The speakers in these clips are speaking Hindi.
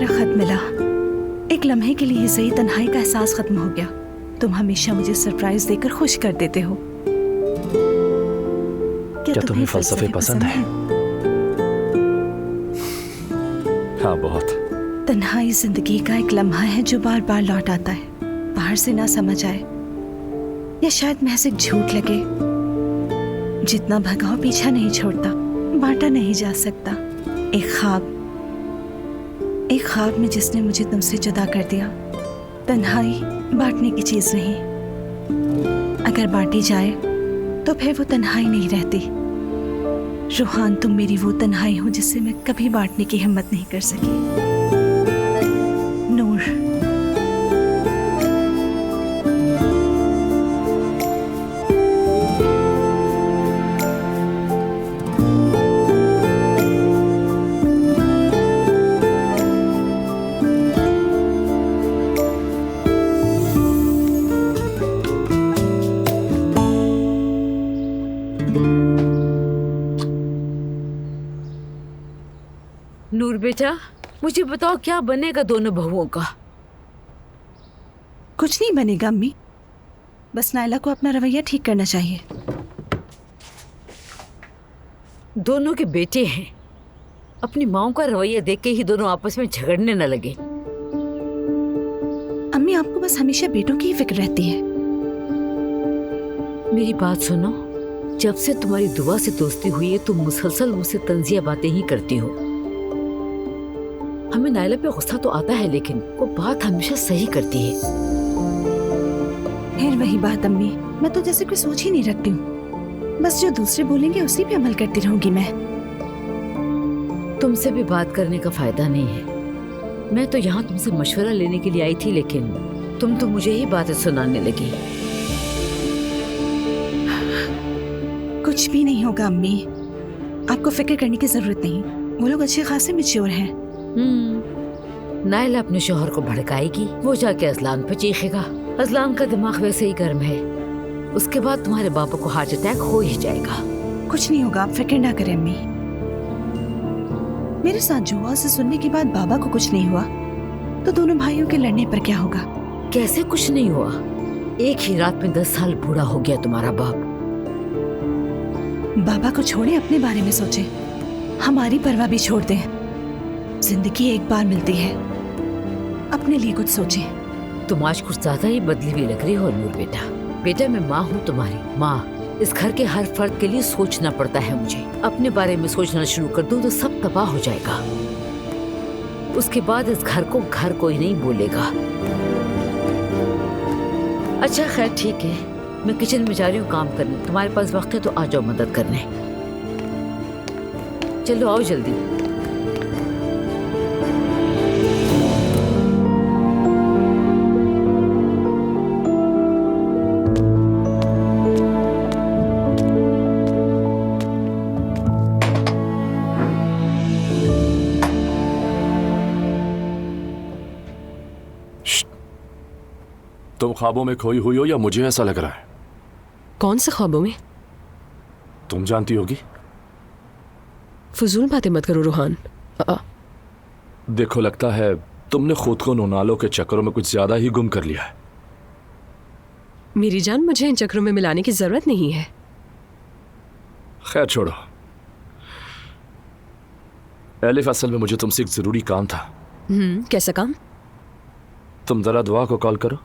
तुम्हारा खत मिला। एक लम्हे के लिए सही तन्हाई का एहसास खत्म हो गया। तुम हमेशा मुझे सरप्राइज देकर खुश कर देते हो। क्या तुम्हें फलसफे पसंद है? हाँ, बहुत। तन्हाई जिंदगी का एक लम्हा है जो बार बार लौट आता है। बाहर से ना समझ आए या शायद महज एक झूठ लगे। जितना भगाओ पीछा नहीं छोड़ता, बांटा नहीं जा सकता। एक ख्वाब में जिसने मुझे तुमसे जुदा कर दिया। तन्हाई बांटने की चीज नहीं। अगर बांटी जाए तो फिर वो तन्हाई नहीं रहती। रूहान, तुम मेरी वो तन्हाई हो जिससे मैं कभी बांटने की हिम्मत नहीं कर सकी। नूर, नूर बेटा, मुझे बताओ क्या बनेगा दोनों बहुओं का? कुछ नहीं बनेगा अम्मी। बस नायला को अपना रवैया ठीक करना चाहिए। दोनों के बेटे हैं। अपनी माँ का रवैया देख के ही दोनों आपस में झगड़ने न लगे। अम्मी, आपको बस हमेशा बेटों की ही फिक्र रहती है। मेरी बात सुनो, जब से तुम्हारी दुआ से दोस्ती हुई है तुम मुसलसल मुझसे तंजिया बातें ही करती हो। हमें नायला पे गुस्सा तो आता है लेकिन वो बात हमेशा सही करती है। फिर वही बात अम्मी, मैं तो जैसे कोई सोच ही नहीं रखती हूँ। बस जो दूसरे बोलेंगे उसी पे अमल करती रहूंगी मैं। तुमसे भी बात करने का फायदा नहीं है। मैं तो यहाँ तुमसे मशवरा लेने के लिए आई थी लेकिन तुम तो मुझे ही बातें सुनाने लगी। कुछ भी नहीं होगा अम्मी, आपको फिक्र करने की जरूरत नहीं। वो लोग अच्छे खासे मैच्योर हैं। नायला अपने शोहर को भड़काएगी, वो जाके अजलान पे चीखेगा। अजलान का दिमाग वैसे ही गर्म है, उसके बाद तुम्हारे बाबा को हार्ट अटैक हो ही जाएगा। कुछ नहीं होगा, आप फिक्र ना करें अम्मी। मेरे साथ जो हुआ उसे सुनने के बाद बाबा को कुछ नहीं हुआ तो दोनों भाइयों के लड़ने पर क्या होगा? कैसे कुछ नहीं हुआ? एक ही रात में 10 साल बूढ़ा हो गया तुम्हारा बाप। बाबा को छोड़े, अपने बारे में सोचे। हमारी परवाह भी छोड़ दें। जिंदगी एक बार मिलती है, अपने लिए कुछ सोचें। तुम आज कुछ ज्यादा ही बदली हुई लग रही हो नूर बेटा। बेटा, मैं माँ हूँ, तुम्हारी माँ। इस घर के हर फर्द के लिए सोचना पड़ता है मुझे। अपने बारे में सोचना शुरू कर दूँ तो सब तबाह हो जाएगा। उसके बाद इस घर को घर कोई नहीं बोलेगा। अच्छा खैर ठीक है, मैं किचन में जा रही हूँ काम करने। तुम्हारे पास वक्त है तो आ जाओ मदद करने। चलो आओ जल्दी। तुम ख्वाबों में खोई हुई हो या मुझे ऐसा लग रहा है? कौन से ख्वाबों में? तुम जानती होगी। फजूल बातें मत करो रूहान। देखो, लगता है तुमने खुद को नोनालों के चक्करों में कुछ ज्यादा ही गुम कर लिया है। मेरी जान, मुझे इन चक्करों में मिलाने की जरूरत नहीं है। खैर छोड़ो। एलिफ, असल में मुझे तुमसे एक जरूरी काम था। कैसा काम? तुम जरा दुआ को कॉल करो,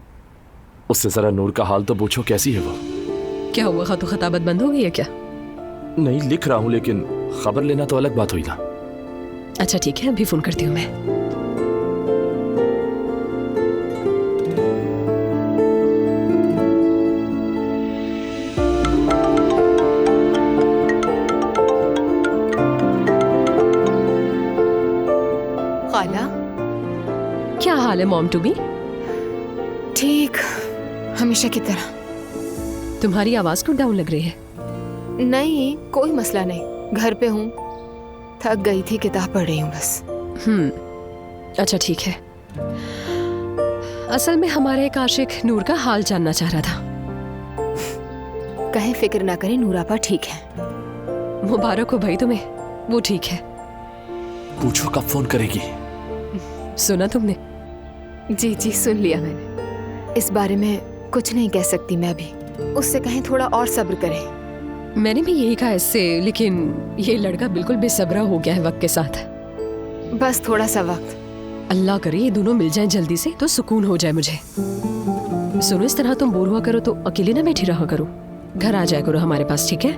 उससे जरा नूर का हाल तो पूछो, कैसी है वो? क्या हुआ, खतो खताबत बंद हो गई है क्या? नहीं, लिख रहा हूं, लेकिन खबर लेना तो अलग बात हुई ना। अच्छा ठीक है, अभी फोन करती हूँ मैं। खाला, क्या हाल है मॉम टू बी? ठीक, हमेशा की तरह। तुम्हारी आवाज क्यों डाउन लग रही है? नहीं, कोई मसला नहीं। घर पे हूँ, थक गई थी, किताब पढ़ रही हूँ बस। अच्छा ठीक है। असल में हमारे एक आशिक नूर का हाल जानना चाह रहा था। कहीं फिक्र ना करें, नूरापा ठीक है। मुबारक हो भाई तुम्हें, वो ठीक है। पूछो कब फोन करेगी? सुना तुमने? जी जी सुन लिया मैंने। इस बारे में कुछ नहीं कह सकती मैं अभी। उससे कहें थोड़ा और सब्र करें। मैंने भी यही कहा इससे, लेकिन ये लड़का बिल्कुल बेसब्रा हो गया है वक्त के साथ। बस थोड़ा सा वक्त। अल्लाह करे ये दोनों मिल जाएं जल्दी से तो सुकून हो जाए मुझे। सुनो, इस तरह तुम बोर हुआ करो तो अकेले ना बैठी रहा करो, घर आ जाया करो हमारे पास, ठीक है?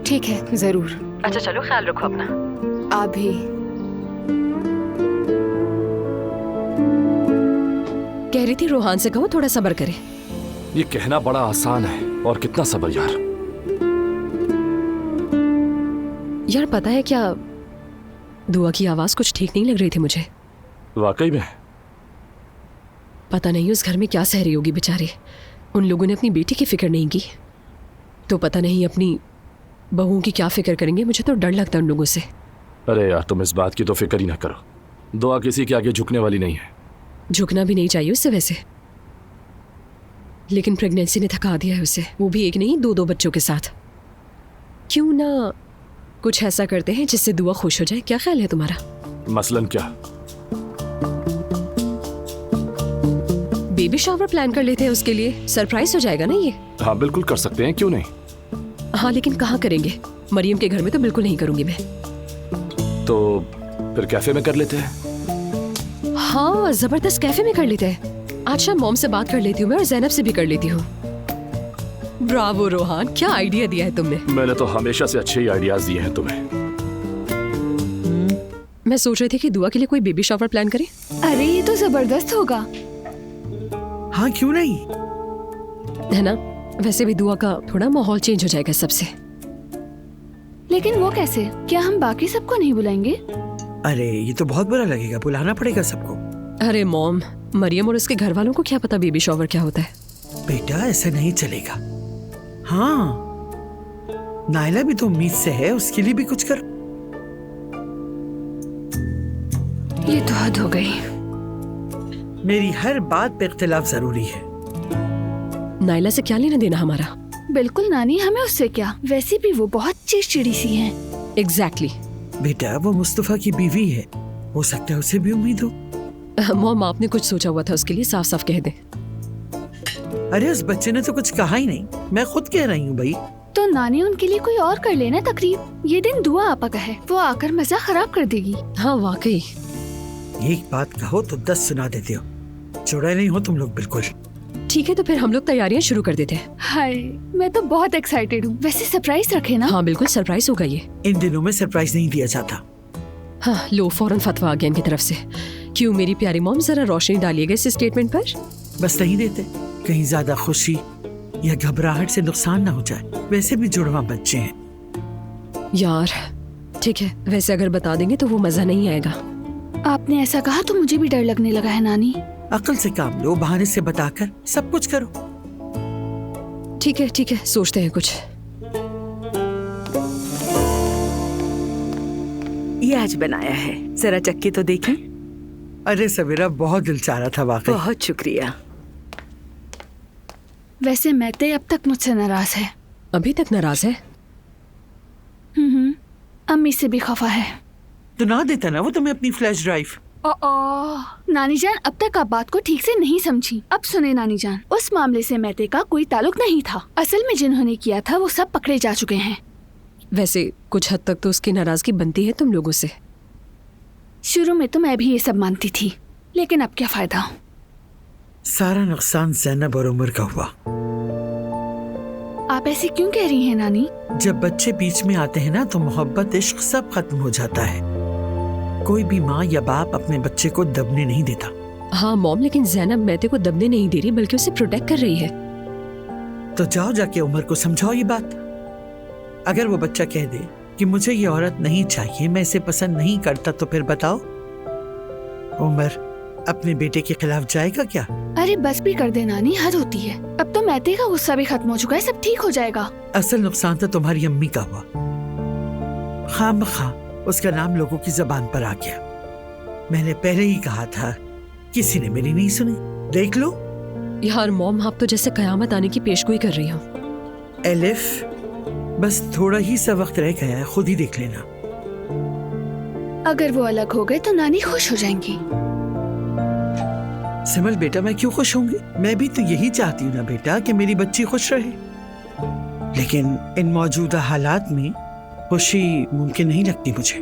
ठीक है, जरूर। अच्छा चलो, ख्याल रखो अपना। आप भी। कह रही थी रोहान से कहो थोड़ा सब्र करे। ये कहना बड़ा आसान है, और कितना सब्र यार। यार पता है क्या, दुआ की आवाज कुछ ठीक नहीं लग रही थी मुझे। वाकई में? पता नहीं उस घर में क्या सह रही होगी बेचारे। उन लोगों ने अपनी बेटी की फिक्र नहीं की, तो पता नहीं अपनी बहू की क्या फिक्र करेंगे। मुझे तो डर लगता है उन लोगों से। अरे यार, तुम इस बात की तो फिक्र ही ना करो। दुआ किसी के आगे झुकने वाली नहीं है। झुकना भी नहीं चाहिए उससे वैसे, लेकिन प्रेगनेंसी ने थका दिया है उसे, वो भी एक नहीं 2-2 बच्चों के साथ। क्यों ना कुछ ऐसा करते हैं जिससे दुआ खुश हो जाए? क्या ख्याल है तुम्हारा? मसलन क्या? बेबी शावर प्लान कर लेते हैं उसके लिए, सरप्राइज हो जाएगा ना ये। हाँ बिल्कुल कर सकते हैं, क्यों नहीं। हाँ लेकिन कहाँ करेंगे? मरियम के घर में तो बिल्कुल नहीं करूंगी मैं। तो फिर कैफे में कर लेते हैं। हाँ जबरदस्त, कैफे में कर लेते हैं। आज शाम मॉम से बात कर लेती हूँ मैं, और ज़ैनब से भी कर लेती हूँ। ब्रावो रोहान, क्या आइडिया दिया है तुमने। मैंने तो हमेशा से अच्छे ही आइडियाज दिए हैं तुम्हें। मैं सोच रही थी कि दुआ के लिए कोई बेबी शावर प्लान करें। अरे ये तो जबरदस्त होगा। हाँ क्यों नहीं, है ना? वैसे भी दुआ का थोड़ा माहौल चेंज हो जाएगा सबसे। लेकिन वो कैसे? क्या हम बाकी सबको नहीं बुलाएंगे? अरे ये तो बहुत बुरा लगेगा, बुलाना पड़ेगा सबको। अरे मॉम, मरियम और उसके घर वालोला को क्या पता बेबी शावर क्या होता है। बेटा ऐसा नहीं चलेगा। हाँ नायला भी तो उम्मीद से है, उसके लिए भी कुछ कर। ये तो हद हो गई। मेरी हर बात पे इख्तिलाफ जरूरी है। नायला से क्या लेना देना हमारा? बिल्कुल नानी, हमें उससे क्या। वैसे भी वो बहुत चिड़चिड़ी सी है। एग्जैक्टली। बेटा वो मुस्तफा की बीवी है, हो सकता है उसे भी उम्मीद हो। मॉम आपने कुछ सोचा हुआ था उसके लिए, साफ साफ कह दें। अरे उस बच्चे ने तो कुछ कहा ही नहीं, मैं खुद कह रही हूँ भाई। तो नानी उनके लिए कोई और कर लेना तकरीब। ये दिन दुआ आपा का है, वो आकर मजा खराब कर देगी। हाँ वाकई। एक बात कहो तो 10 सुना देते हो, चौड़े नहीं हो तुम लोग बिल्कुल। ठीक है तो फिर हम लोग तैयारियां शुरू कर देते हैं। हाय मैं तो बहुत एक्साइटेड हूँ। वैसे सरप्राइज रखे ना? हाँ बिल्कुल सरप्राइज होगा ये। इन दिनों में सरप्राइज नहीं दिया जाता। हाँ लो, फौरन फतवा आ गया इनकी तरफ से। क्यों मेरी प्यारी मॉम, जरा रोशनी डालिएगा इस स्टेटमेंट पर। बस नहीं देते, कहीं ज्यादा खुशी या घबराहट से नुकसान ना हो जाए। वैसे भी जुड़वा बच्चे हैं। यार ठीक है, वैसे अगर बता देंगे तो वो मजा नहीं आएगा। आपने ऐसा कहा तो मुझे भी डर लगने लगा है नानी। अक्ल से काम लो, बहाने से बताकर सब कुछ करो। ठीक है सोचते हैं कुछ। ये आज बनाया है, जरा चक्की तो देखें। अरे सवेरा बहुत दिल चाह रहा था वाकई। बहुत शुक्रिया। वैसे मैते अब तक मुझसे नाराज है। अभी तक नाराज है? अम्मी से भी खफा है। तो ना देता ना वो तुम्हें अपनी फ्लैश ड्राइव। नानी जान, अब तक आप बात को ठीक से नहीं समझी। अब सुने नानी जान, उस मामले से मैते का कोई ताल्लुक नहीं था। असल में जिन्होंने किया था वो सब पकड़े जा चुके हैं। वैसे कुछ हद तक तो उसकी नाराजगी बनती है तुम लोगों से। शुरू में तो मैं भी ये सब मानती थी, लेकिन अब क्या फायदा। सारा नुकसान ज़ैनब और उमर का हुआ। आप ऐसे क्यों कह रही हैं नानी? जब बच्चे बीच में आते हैं ना तो मोहब्बत इश्क सब खत्म हो जाता है। कोई भी माँ या बाप अपने बच्चे को दबने नहीं देता। हाँ मॉम, लेकिन ज़ैनब मैते को दबने नहीं दे रही बल्कि उसे प्रोटेक्ट कर रही है। तो जाओ जाके उमर को समझाओ ये बात। अगर वो बच्चा कह दे कि मुझे ये औरत नहीं चाहिए, मैं इसे पसंद नहीं करता, तो फिर बताओ उमर अपने बेटे के खिलाफ जाएगा क्या? अरे बस भी कर दे नानी, हद होती है। अब तो मैते का गुस्सा भी खत्म हो चुका है, सब ठीक हो जाएगा। असल नुकसान तो तुम्हारी अम्मी का हुआ। खामखा उसका नाम लोगों की जबान पर आ गया। मैंने पहले ही कहा था, किसी ने मेरी नहीं सुनी। देख लो। यार मॉम, आप तो जैसे कयामत आने की पेशगोई कर रही हो। एलिफ, बस थोड़ा ही सा वक्त रह गया है, खुद ही देख लेना। अगर वो अलग हो गए तो नानी खुश हो जाएंगी। सिमल बेटा, मैं क्यों खुश होंगी? मैं भी तो यही चाहती हूँ ना बेटा कि मेरी बच्ची खुश रहे, लेकिन इन मौजूदा हालात में खुशी मुमकिन नहीं लगती मुझे।